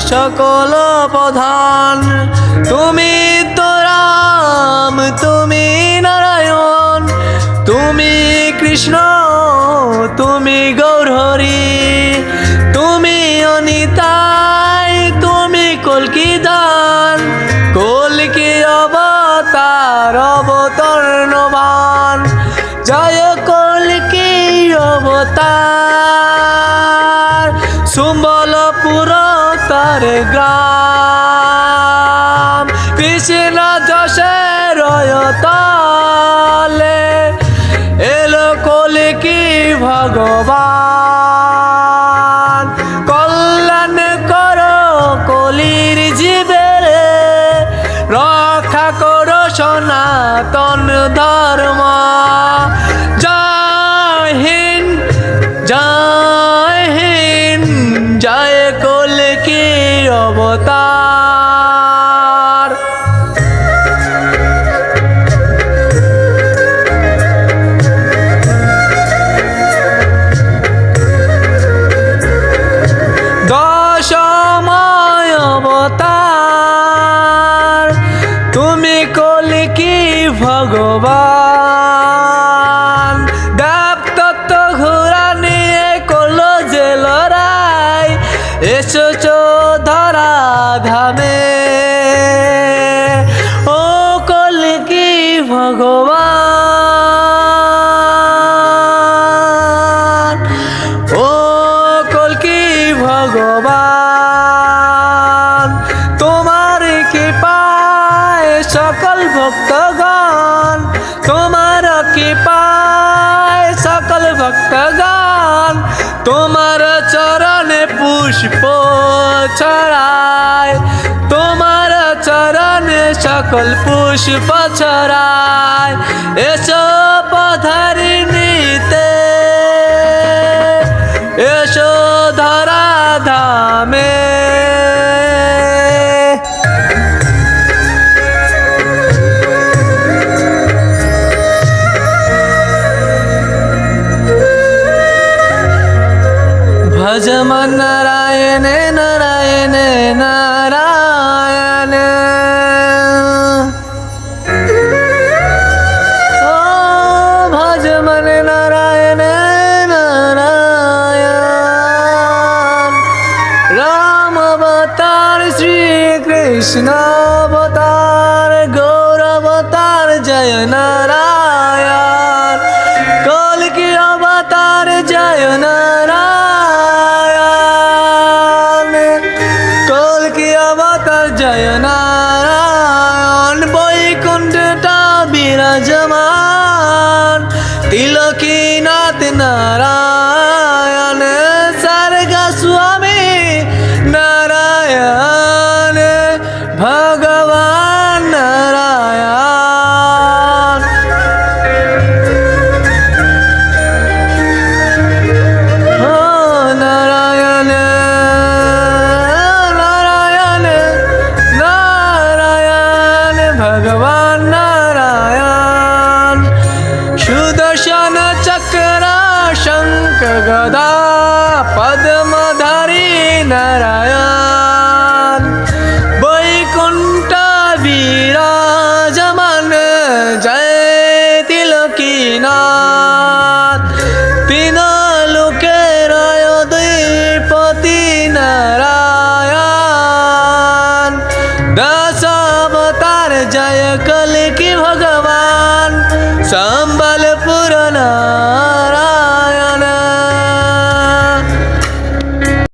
সকল প্রধান। তুমি তো রাম, তুমি নারায়ণ, তুমি কৃষ্ণ, তুমি গৌরহরি, তুমি অনিতাই, তুমি কল্কিদান, কল্কি অবতার অবতর্ণবান। জয় কল্কি অবতার, সুম্বলপুর তার গ্রাম। কৃষ্ণ যশের তলে এলো কল্কি ভগবান। কল্যাণ করো কলির জীবের, রক্ষা করো সনাতন ধর্ম। জয় হিন্দ, জয় হিন্দ, জয় কল্কি অবতার। দশময় অবতার, তুমি কল্কি ভগবান। দেবতত্ত্ব ঘোড়া নিয়ে করলো যে লড়াই, এসেছো ধরা ধামে। ও কল্কি ভগবান, ও কল্কি ভগবান। তোমার কৃপায় সকল ভক্তগণ, তোমার কৃপায় সকল ভক্তগণ, তোমার চরণে পুষ্প ছড়ায়, তোমার চরণে সকল পুষ্প ছড়ায়। এসো পধারিণীতে, এসো ধরা ধামে। ভজ মন নারায়ণ নারায়ণ নারায়ণ। ও ভজ মন নারায়ণ নারায়ণ। রাম অবতার, শ্রী কৃষ্ণ অবতার, গৌর অবতার, জয় নারায়ণ। কল্কি অবতার, জয় নারায়ণ। কল্কি অবতার, জয় নারায়ণ। বৈকুণ্ঠটা বিরাজমান, তিলকীনাথ নারায়ণ। স্বর্গ স্বামী নারায়ণ, ভগবান নারায়ণ। ও নারায়ণ, নারায়ণ, নারায়ণ, ভগবান নারায়ণ। সুদর্শন চক্র শঙ্খ গদা পদ্মধারী নারায়ণ। বৈকুণ্ঠ বিরাজমান, জয় তিলকীনাথ। তিন লোকের অধিপতি নারায়ণ। দশ অবতার, জয় কল্কি